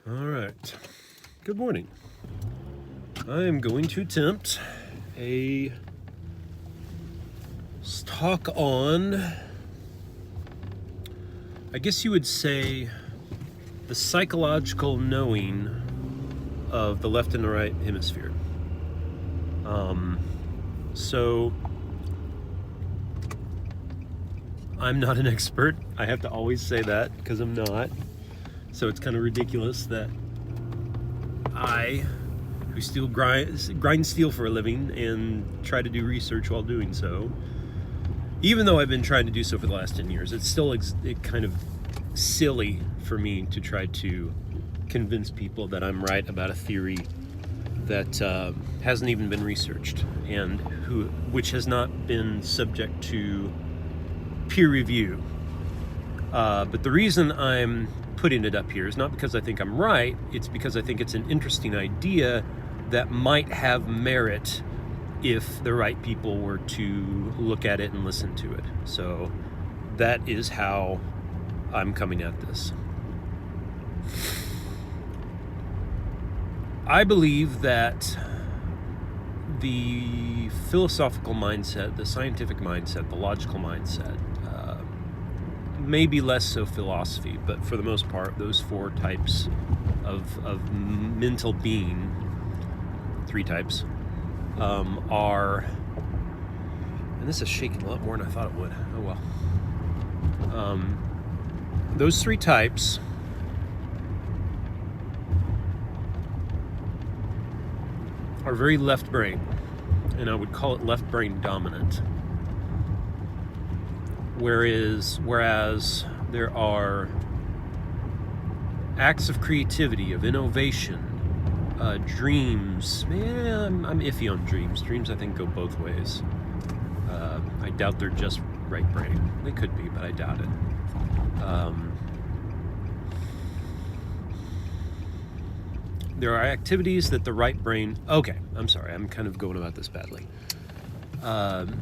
All right. Good morning. I am going to attempt a talk on, I guess you would say, the psychological knowing of the left and the right hemisphere. So I'm not an expert. I have to always say that because I'm not. So it's kind of ridiculous that I, who still grind steel for a living and try to do research while doing so, even though I've been trying to do so for the last 10 years, it's still kind of silly for me to try to convince people that I'm right about a theory that hasn't even been researched and which has not been subject to peer review. But the reason I'm putting it up here is not because I think I'm right, it's because I think it's an interesting idea that might have merit if the right people were to look at it and listen to it. So that is how I'm coming at this. I believe that the philosophical mindset, the scientific mindset, the logical mindset, maybe less so philosophy, but for the most part, those four types of mental being, three types, are, and this is shaking a lot more than I thought it would. Oh well. Those three types are very left brain, and I would call it left brain dominant. Whereas there are acts of creativity, of innovation, dreams. I'm iffy on dreams. Dreams, I think, go both ways. I doubt they're just right brain. They could be, but I doubt it. There are activities that the right brain... Okay, I'm sorry. I'm kind of going about this badly.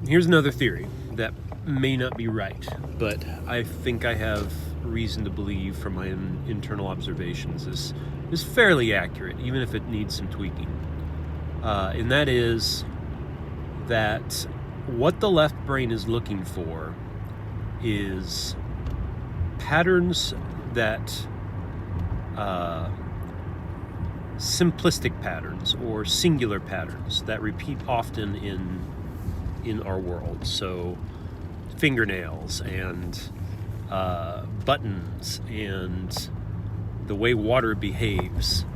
Here's another theory that may not be right, but I think I have reason to believe from my internal observations is fairly accurate, even if it needs some tweaking. And that is that what the left brain is looking for is patterns that... simplistic patterns or singular patterns that repeat often in our world. So fingernails and buttons and the way water behaves,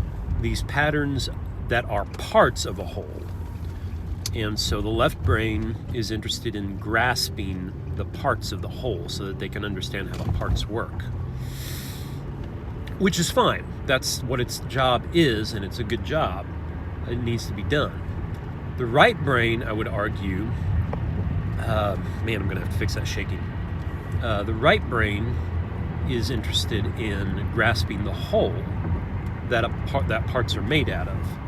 these patterns that are parts of a whole. And so the left brain is interested in grasping the parts of the whole so that they can understand how the parts work. Which is fine. That's what its job is, and it's a good job. It needs to be done. The right brain, I would argue, I'm going to have to fix that shaking. The right brain is interested in grasping the whole that parts are made out of.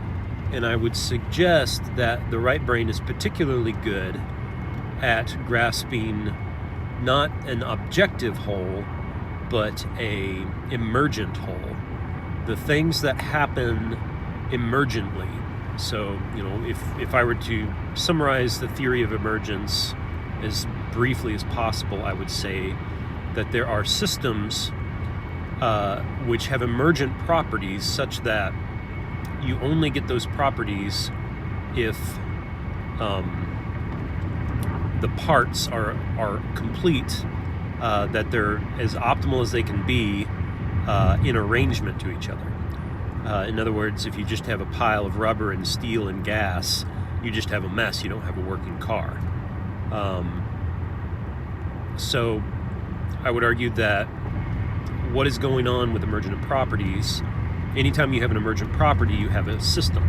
And I would suggest that the right brain is particularly good at grasping not an objective whole, but a emergent whole. The things that happen emergently. So, if I were to summarize the theory of emergence as briefly as possible, I would say that there are systems which have emergent properties such that you only get those properties if the parts are complete, that they're as optimal as they can be in arrangement to each other. In other words, if you just have a pile of rubber and steel and gas, you just have a mess. You don't have a working car. So I would argue that what is going on with emergent properties, anytime you have an emergent property, you have a system.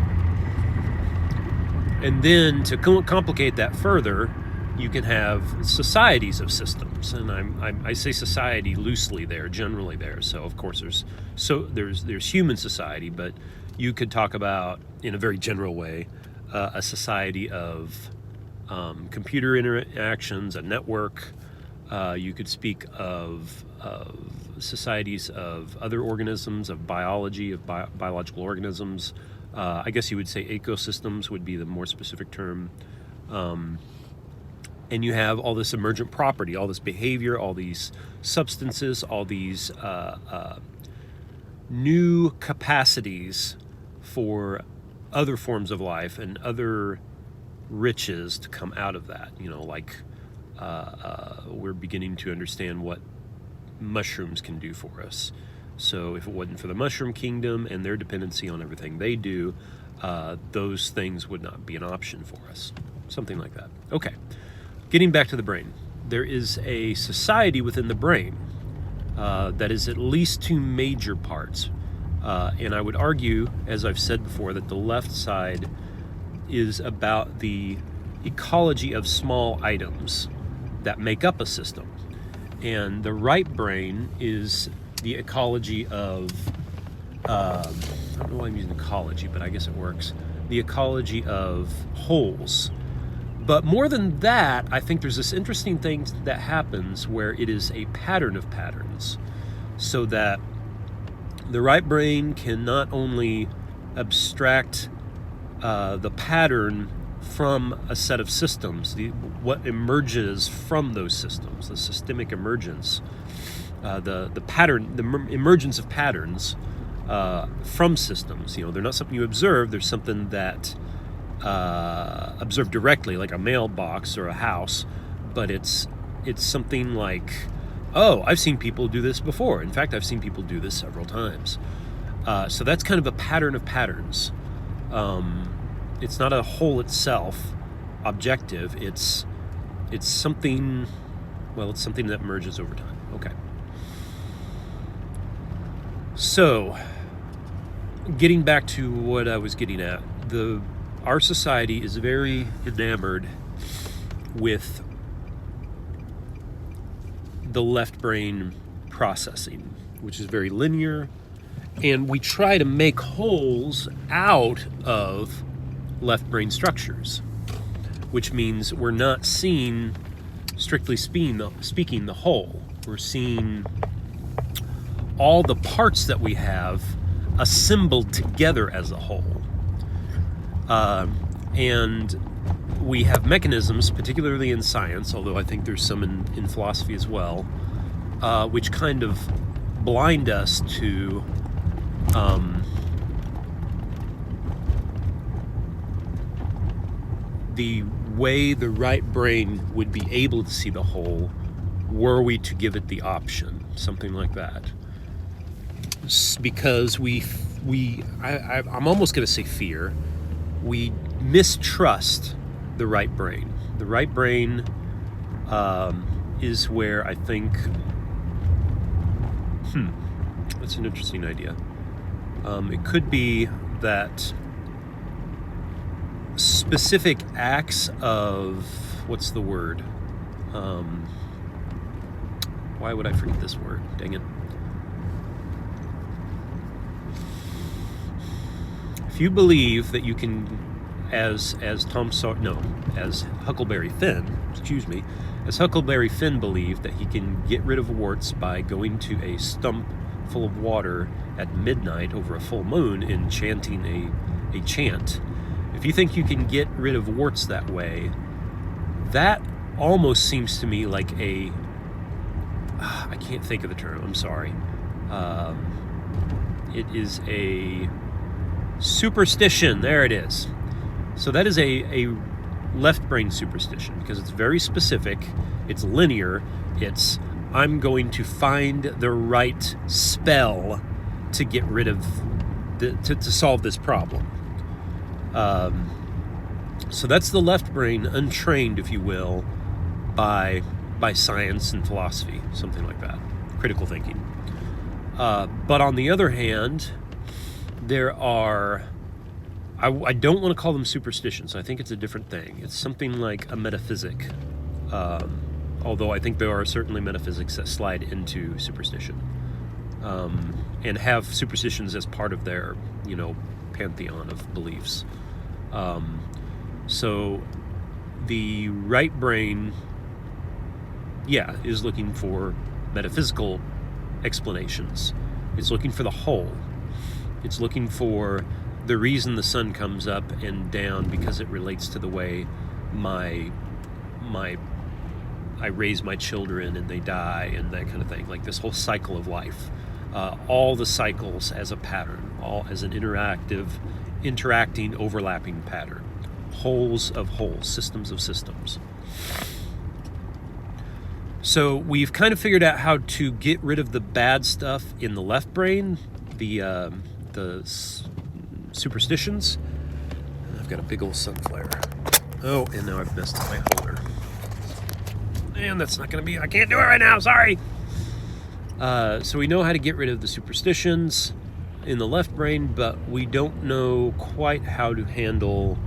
And then to complicate that further, you can have societies of systems, and I say society loosely there, generally there. So of course there's human society, but you could talk about, in a very general way, a society of computer interactions, a network. You could speak of societies of other organisms, of biology, of biological organisms. I guess you would say ecosystems would be the more specific term. And you have all this emergent property, all this behavior, all these substances, all these new capacities for other forms of life and other riches to come out of that. Like we're beginning to understand what mushrooms can do for us. So if it wasn't for the mushroom kingdom and their dependency on everything they do, those things would not be an option for us. Something like that. Okay. Getting back to the brain, there is a society within the brain that is at least two major parts. And I would argue, as I've said before, that the left side is about the ecology of small items that make up a system. And the right brain is the ecology of, I don't know why I'm using ecology, but I guess it works. The ecology of wholes. But more than that, I think there's this interesting thing that happens where it is a pattern of patterns. So that the right brain can not only abstract the pattern from a set of systems, what emerges from those systems, the systemic emergence, the pattern, the emergence of patterns from systems. They're not something you observe. There's something that observed directly, like a mailbox or a house, but it's something like, oh, I've seen people do this before. In fact, I've seen people do this several times. So that's kind of a pattern of patterns. It's not a whole itself objective. It's something. Well, it's something that emerges over time. Okay. So, getting back to what I was getting at, our society is very enamored with the left brain processing, which is very linear, and we try to make wholes out of left brain structures, which means we're not seeing, strictly speaking, the whole. We're seeing all the parts that we have assembled together as a whole. And we have mechanisms, particularly in science, although I think there's some in philosophy as well, which kind of blind us to the way the right brain would be able to see the whole were we to give it the option, something like that. Because I'm almost going to say fear. We mistrust the right brain. The right brain is where I think, that's an interesting idea. It could be that specific acts of, what's the word? Why would I forget this word? Dang it. If you believe that you can, as Huckleberry Finn believed that he can get rid of warts by going to a stump full of water at midnight over a full moon and chanting a chant. If you think you can get rid of warts that way, that almost seems to me like I can't think of the term, I'm sorry. It is a superstition, there it is. So that is a left brain superstition because it's very specific, it's linear, it's I'm going to find the right spell to get rid of, to solve this problem. So that's the left brain, untrained, if you will, by science and philosophy, something like that, critical thinking. But on the other hand, there are, I don't want to call them superstitions. I think it's a different thing. It's something like a metaphysic. Although I think there are certainly metaphysics that slide into superstition and have superstitions as part of their, pantheon of beliefs. So the right brain, is looking for metaphysical explanations. It's looking for the whole. It's looking for the reason the sun comes up and down because it relates to the way I raise my children and they die and that kind of thing. Like this whole cycle of life. All the cycles as a pattern, all as an interacting, overlapping pattern. Wholes of wholes, systems of systems. So we've kind of figured out how to get rid of the bad stuff in the left brain, the superstitions. I've got a big old sunflower. Oh, and now I've messed up my holder. And that's not going to be, I can't do it right now, sorry. So we know how to get rid of the superstitions in the left brain, but we don't know quite how to handle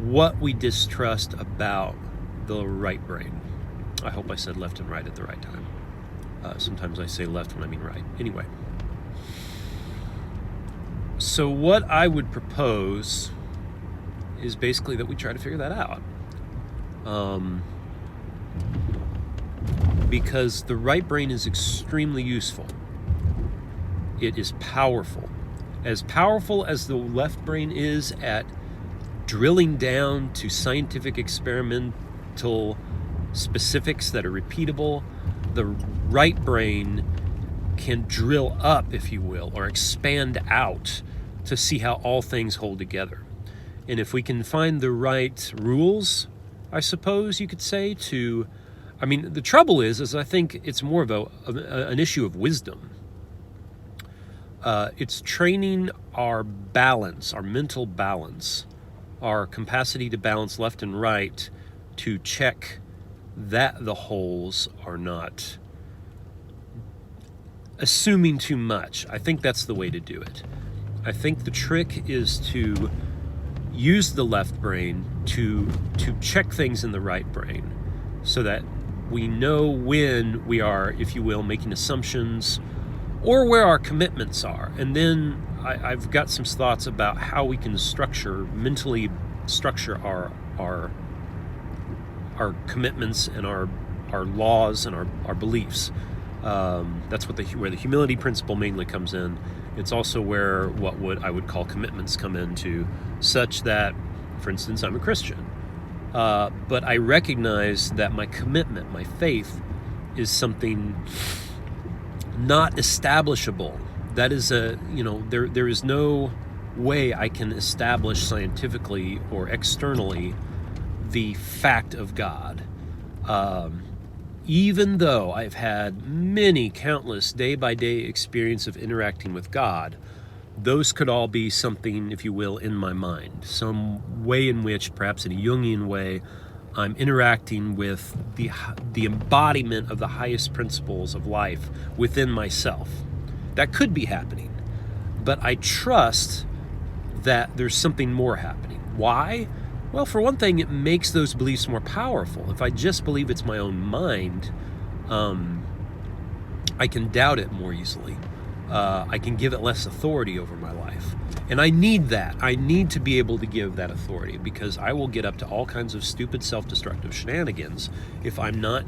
what we distrust about the right brain. I hope I said left and right at the right time. Sometimes I say left when I mean right. Anyway. So what I would propose is basically that we try to figure that out. Because the right brain is extremely useful. It is powerful. As powerful as the left brain is at drilling down to scientific experimental specifics that are repeatable, the right brain can drill up, if you will, or expand out to see how all things hold together. And if we can find the right rules, I suppose you could say, the trouble is I think it's more of an issue of wisdom. It's training our balance, our mental balance, our capacity to balance left and right to check that the wholes are not assuming too much. I think that's the way to do it. I think the trick is to use the left brain to check things in the right brain so that we know when we are, if you will, making assumptions or where our commitments are. And then I've got some thoughts about how we can mentally structure our commitments and our laws and our beliefs. That's where the humility principle mainly comes in. It's also where I would call commitments come into, such that, for instance, I'm a Christian. But I recognize that my commitment, my faith, is something not establishable. That is there is no way I can establish scientifically or externally the fact of God. Even though I've had many countless day-by-day experience of interacting with God, those could all be something, if you will, in my mind. Some way in which, perhaps in a Jungian way, I'm interacting with the embodiment of the highest principles of life within myself. That could be happening. But I trust that there's something more happening. Why? Well, for one thing, it makes those beliefs more powerful. If I just believe it's my own mind, I can doubt it more easily. I can give it less authority over my life. And I need that. I need to be able to give that authority, because I will get up to all kinds of stupid self-destructive shenanigans if I'm not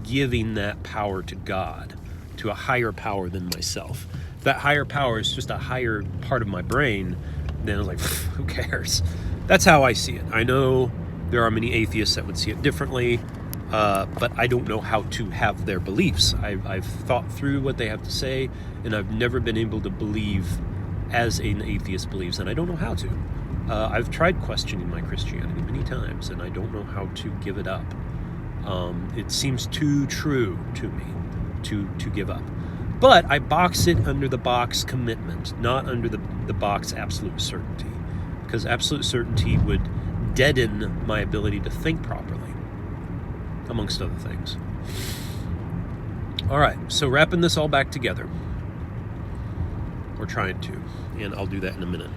giving that power to God, to a higher power than myself. If that higher power is just a higher part of my brain, then it's like, who cares? That's how I see it. I know there are many atheists that would see it differently, but I don't know how to have their beliefs. I've thought through what they have to say, and I've never been able to believe as an atheist believes, and I don't know how to. I've tried questioning my Christianity many times, and I don't know how to give it up. It seems too true to me to give up. But I box it under the box commitment, not under the box absolute certainty, because absolute certainty would deaden my ability to think properly, amongst other things. All right, so wrapping this all back together. We're trying to, and I'll do that in a minute.